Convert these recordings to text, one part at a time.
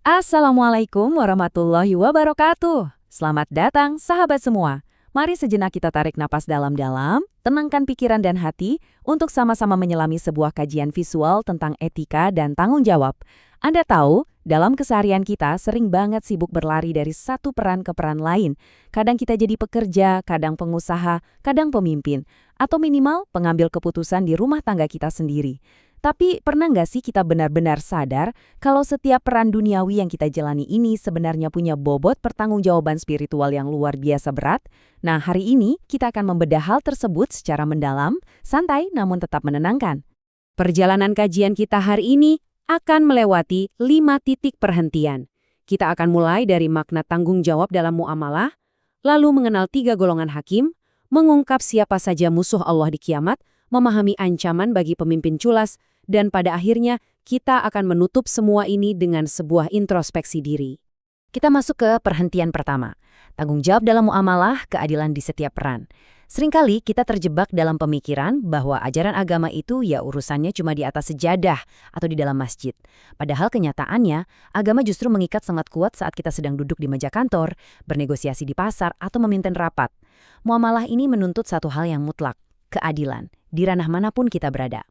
Assalamualaikum warahmatullahi wabarakatuh. Selamat datang sahabat semua. Mari sejenak kita tarik napas dalam-dalam, tenangkan pikiran dan hati untuk sama-sama menyelami sebuah kajian visual tentang etika dan tanggung jawab. Anda tahu, dalam keseharian kita sering banget sibuk berlari dari satu peran ke peran lain. Kadang kita jadi pekerja, kadang pengusaha, kadang pemimpin, atau minimal pengambil keputusan di rumah tangga kita sendiri. Tapi pernah nggak sih kita benar-benar sadar kalau setiap peran duniawi yang kita jalani ini sebenarnya punya bobot pertanggungjawaban spiritual yang luar biasa berat? Nah, hari ini kita akan membedah hal tersebut secara mendalam, santai namun tetap menenangkan. Perjalanan kajian kita hari ini akan melewati 5 titik perhentian. Kita akan mulai dari makna tanggung jawab dalam muamalah, lalu mengenal 3 golongan hakim, mengungkap siapa saja musuh Allah di kiamat, memahami ancaman bagi pemimpin culas, dan pada akhirnya kita akan menutup semua ini dengan sebuah introspeksi diri. Kita masuk ke perhentian pertama. Tanggung jawab dalam muamalah, keadilan di setiap peran. Seringkali kita terjebak dalam pemikiran bahwa ajaran agama itu ya urusannya cuma di atas sejadah atau di dalam masjid. Padahal kenyataannya, agama justru mengikat sangat kuat saat kita sedang duduk di meja kantor, bernegosiasi di pasar, atau memimpin rapat. Muamalah ini menuntut satu hal yang mutlak, keadilan, di ranah manapun kita berada.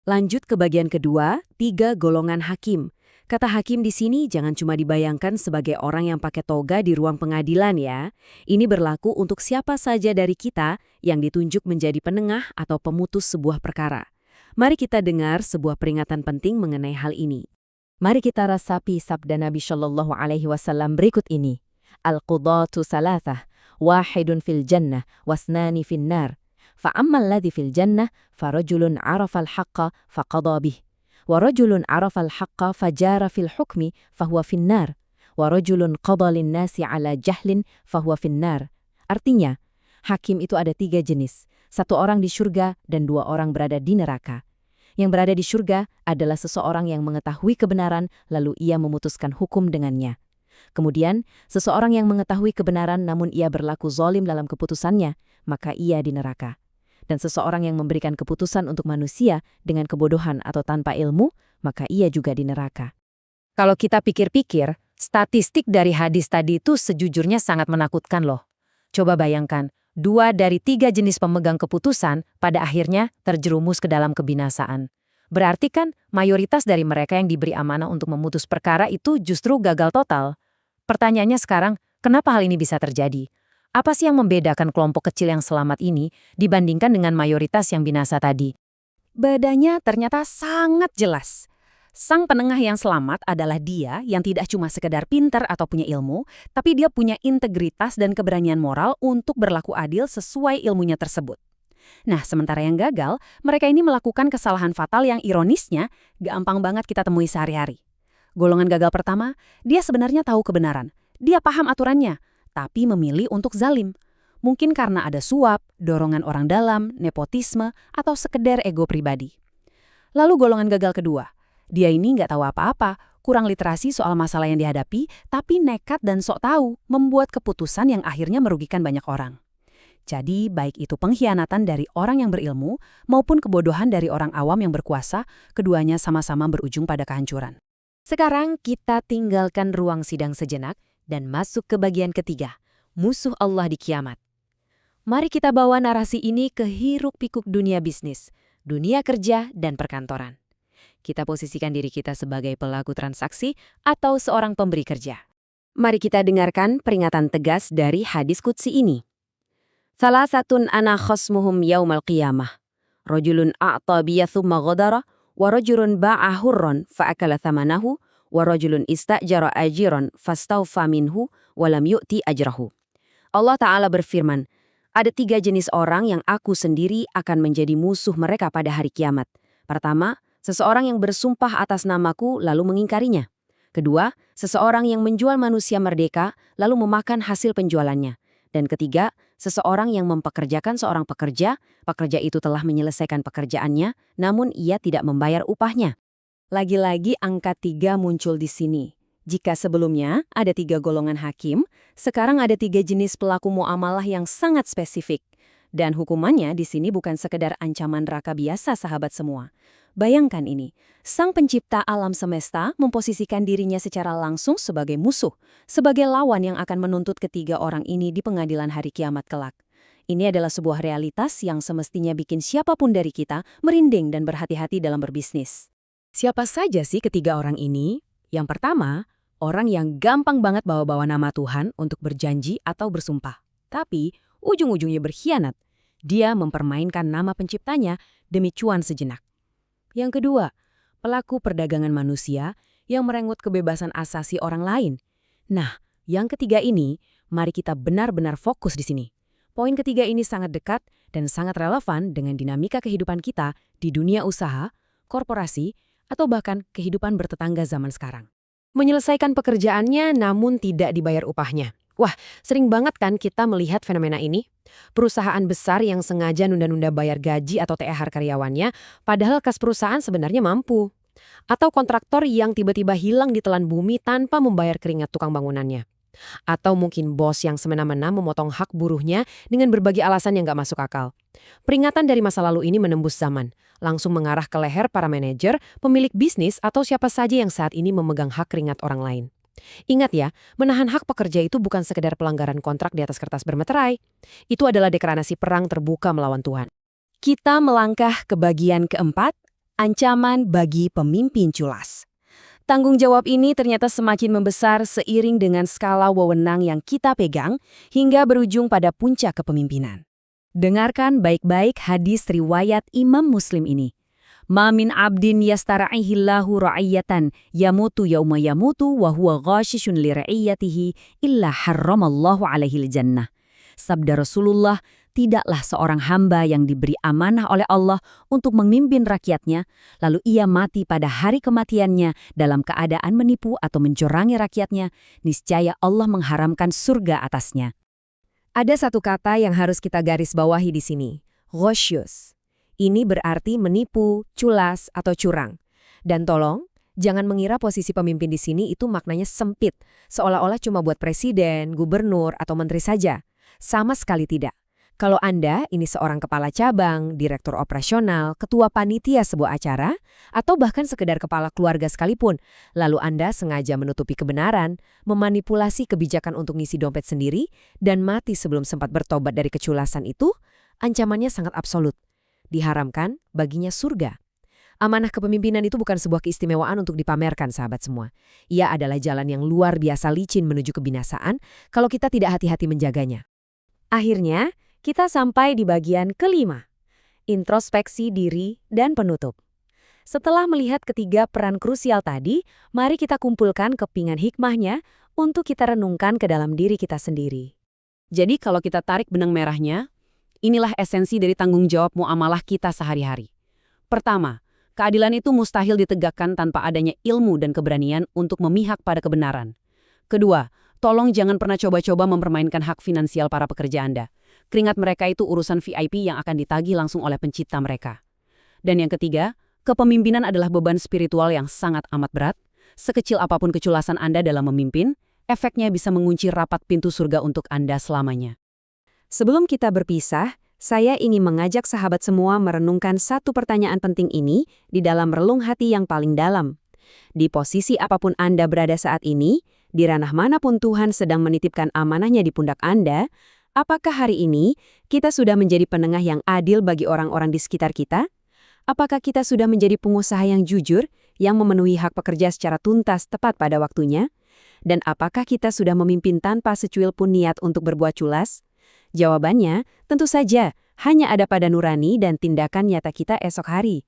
Lanjut ke bagian kedua, 3 golongan hakim. Kata hakim di sini jangan cuma dibayangkan sebagai orang yang pakai toga di ruang pengadilan ya. Ini berlaku untuk siapa saja dari kita yang ditunjuk menjadi penengah atau pemutus sebuah perkara. Mari kita dengar sebuah peringatan penting mengenai hal ini. Mari kita resapi sabda Nabi Shallallahu Alaihi Wasallam berikut ini. Al-qudatu salathah, wahidun fil jannah, wasnani fin nar. فأما الذي في الجنة فرجل عرف الحق فقضى به ورجل عرف الحق فجار في الحكم فهو في النار ورجل قضى للناس على جهل فهو في النار. Artinya, hakim itu ada 3 jenis. 1 orang di surga dan 2 orang berada di neraka. Yang berada di surga adalah seseorang yang mengetahui kebenaran lalu ia memutuskan hukum dengannya. Kemudian, seseorang yang mengetahui kebenaran namun ia berlaku zalim dalam keputusannya, maka ia di neraka. Dan seseorang yang memberikan keputusan untuk manusia dengan kebodohan atau tanpa ilmu, maka ia juga di neraka. Kalau kita pikir-pikir, statistik dari hadis tadi itu sejujurnya sangat menakutkan loh. Coba bayangkan, 2 dari 3 jenis pemegang keputusan pada akhirnya terjerumus ke dalam kebinasaan. Berarti kan mayoritas dari mereka yang diberi amanah untuk memutus perkara itu justru gagal total. Pertanyaannya sekarang, kenapa hal ini bisa terjadi? Apa sih yang membedakan kelompok kecil yang selamat ini dibandingkan dengan mayoritas yang binasa tadi? Bedanya ternyata sangat jelas. Sang penengah yang selamat adalah dia yang tidak cuma sekedar pintar atau punya ilmu, tapi dia punya integritas dan keberanian moral untuk berlaku adil sesuai ilmunya tersebut. Nah, sementara yang gagal, mereka ini melakukan kesalahan fatal yang ironisnya gampang banget kita temui sehari-hari. Golongan gagal pertama, dia sebenarnya tahu kebenaran. Dia paham aturannya, tapi memilih untuk zalim. Mungkin karena ada suap, dorongan orang dalam, nepotisme, atau sekedar ego pribadi. Lalu golongan gagal kedua. Dia ini nggak tahu apa-apa, kurang literasi soal masalah yang dihadapi, tapi nekat dan sok tahu, membuat keputusan yang akhirnya merugikan banyak orang. Jadi, baik itu pengkhianatan dari orang yang berilmu, maupun kebodohan dari orang awam yang berkuasa, keduanya sama-sama berujung pada kehancuran. Sekarang kita tinggalkan ruang sidang sejenak, dan masuk ke bagian ketiga, musuh Allah di kiamat. Mari kita bawa narasi ini ke hiruk-pikuk dunia bisnis, dunia kerja, dan perkantoran. Kita posisikan diri kita sebagai pelaku transaksi atau seorang pemberi kerja. Mari kita dengarkan peringatan tegas dari hadis qudsi ini. Thalathatun ana khasmuhum yaumal qiyamah. Rajulun a'ta biya thumma ghadara, wa rajulun ba'a hurran fa'akala thamanahu, wa rajulun istajara ajiran fastawfa minhu wa lam yu'ti ajrahu. Allah Ta'ala berfirman, ada 3 jenis orang yang aku sendiri akan menjadi musuh mereka pada hari kiamat. Pertama, seseorang yang bersumpah atas namaku lalu mengingkarinya. Kedua, seseorang yang menjual manusia merdeka lalu memakan hasil penjualannya. Dan ketiga, seseorang yang mempekerjakan seorang pekerja itu telah menyelesaikan pekerjaannya, namun ia tidak membayar upahnya. Lagi-lagi angka 3 muncul di sini. Jika sebelumnya ada 3 golongan hakim, sekarang ada 3 jenis pelaku muamalah yang sangat spesifik. Dan hukumannya di sini bukan sekedar ancaman neraka biasa, sahabat semua. Bayangkan ini, sang pencipta alam semesta memposisikan dirinya secara langsung sebagai musuh, sebagai lawan yang akan menuntut ketiga orang ini di pengadilan hari kiamat kelak. Ini adalah sebuah realitas yang semestinya bikin siapapun dari kita merinding dan berhati-hati dalam berbisnis. Siapa saja sih ketiga orang ini? Yang pertama, orang yang gampang banget bawa-bawa nama Tuhan untuk berjanji atau bersumpah. Tapi, ujung-ujungnya berkhianat. Dia mempermainkan nama penciptanya demi cuan sejenak. Yang kedua, pelaku perdagangan manusia yang merenggut kebebasan asasi orang lain. Nah, yang ketiga ini, mari kita benar-benar fokus di sini. Poin ketiga ini sangat dekat dan sangat relevan dengan dinamika kehidupan kita di dunia usaha, korporasi, atau bahkan kehidupan bertetangga zaman sekarang. Menyelesaikan pekerjaannya namun tidak dibayar upahnya. Wah, sering banget kan kita melihat fenomena ini? Perusahaan besar yang sengaja nunda-nunda bayar gaji atau THR karyawannya, padahal kas perusahaan sebenarnya mampu. Atau kontraktor yang tiba-tiba hilang di telan bumi tanpa membayar keringat tukang bangunannya. Atau mungkin bos yang semena-mena memotong hak buruhnya dengan berbagai alasan yang nggak masuk akal. Peringatan dari masa lalu ini menembus zaman, langsung mengarah ke leher para manajer, pemilik bisnis, atau siapa saja yang saat ini memegang hak keringat orang lain. Ingat ya, menahan hak pekerja itu bukan sekedar pelanggaran kontrak di atas kertas bermeterai. Itu adalah deklarasi perang terbuka melawan Tuhan. Kita melangkah ke bagian keempat, ancaman bagi pemimpin culas. Tanggung jawab ini ternyata semakin membesar seiring dengan skala wewenang yang kita pegang hingga berujung pada puncak kepemimpinan. Dengarkan baik-baik hadis riwayat Imam Muslim ini. Ma min abdin yastara'ihillahu ra'iyatan yamutu yauma yamutu wa huwa ghashishun li ra'iyatihi illa harramallahu alaihil jannah. Sabda Rasulullah, tidaklah seorang hamba yang diberi amanah oleh Allah untuk memimpin rakyatnya, lalu ia mati pada hari kematiannya dalam keadaan menipu atau mencurangi rakyatnya, niscaya Allah mengharamkan surga atasnya. Ada satu kata yang harus kita garis bawahi di sini, ghasyus. Ini berarti menipu, culas, atau curang. Dan tolong, jangan mengira posisi pemimpin di sini itu maknanya sempit, seolah-olah cuma buat presiden, gubernur, atau menteri saja. Sama sekali tidak. Kalau Anda ini seorang kepala cabang, direktur operasional, ketua panitia sebuah acara, atau bahkan sekedar kepala keluarga sekalipun, lalu Anda sengaja menutupi kebenaran, memanipulasi kebijakan untuk ngisi dompet sendiri, dan mati sebelum sempat bertobat dari keculasan itu, ancamannya sangat absolut. Diharamkan baginya surga. Amanah kepemimpinan itu bukan sebuah keistimewaan untuk dipamerkan, sahabat semua. Ia adalah jalan yang luar biasa licin menuju kebinasaan kalau kita tidak hati-hati menjaganya. Akhirnya, kita sampai di bagian kelima, introspeksi diri dan penutup. Setelah melihat ketiga peran krusial tadi, mari kita kumpulkan kepingan hikmahnya untuk kita renungkan ke dalam diri kita sendiri. Jadi kalau kita tarik benang merahnya, inilah esensi dari tanggung jawab muamalah kita sehari-hari. Pertama, keadilan itu mustahil ditegakkan tanpa adanya ilmu dan keberanian untuk memihak pada kebenaran. Kedua, tolong jangan pernah coba-coba mempermainkan hak finansial para pekerja Anda. Keringat mereka itu urusan VIP yang akan ditagih langsung oleh pencipta mereka. Dan yang ketiga, kepemimpinan adalah beban spiritual yang sangat amat berat. Sekecil apapun keculasan Anda dalam memimpin, efeknya bisa mengunci rapat pintu surga untuk Anda selamanya. Sebelum kita berpisah, saya ingin mengajak sahabat semua merenungkan satu pertanyaan penting ini di dalam relung hati yang paling dalam. Di posisi apapun Anda berada saat ini, di ranah manapun Tuhan sedang menitipkan amanahnya di pundak Anda, apakah hari ini kita sudah menjadi penengah yang adil bagi orang-orang di sekitar kita? Apakah kita sudah menjadi pengusaha yang jujur, yang memenuhi hak pekerja secara tuntas tepat pada waktunya? Dan apakah kita sudah memimpin tanpa secuil pun niat untuk berbuat culas? Jawabannya, tentu saja, hanya ada pada nurani dan tindakan nyata kita esok hari.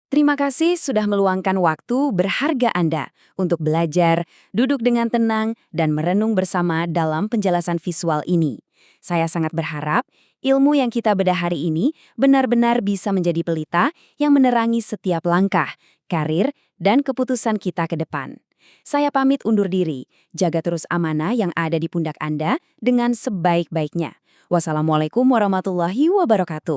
Terima kasih sudah meluangkan waktu berharga Anda untuk belajar, duduk dengan tenang, dan merenung bersama dalam penjelasan visual ini. Saya sangat berharap ilmu yang kita bedah hari ini benar-benar bisa menjadi pelita yang menerangi setiap langkah, karir, dan keputusan kita ke depan. Saya pamit undur diri, jaga terus amanah yang ada di pundak Anda dengan sebaik-baiknya. Wassalamualaikum warahmatullahi wabarakatuh.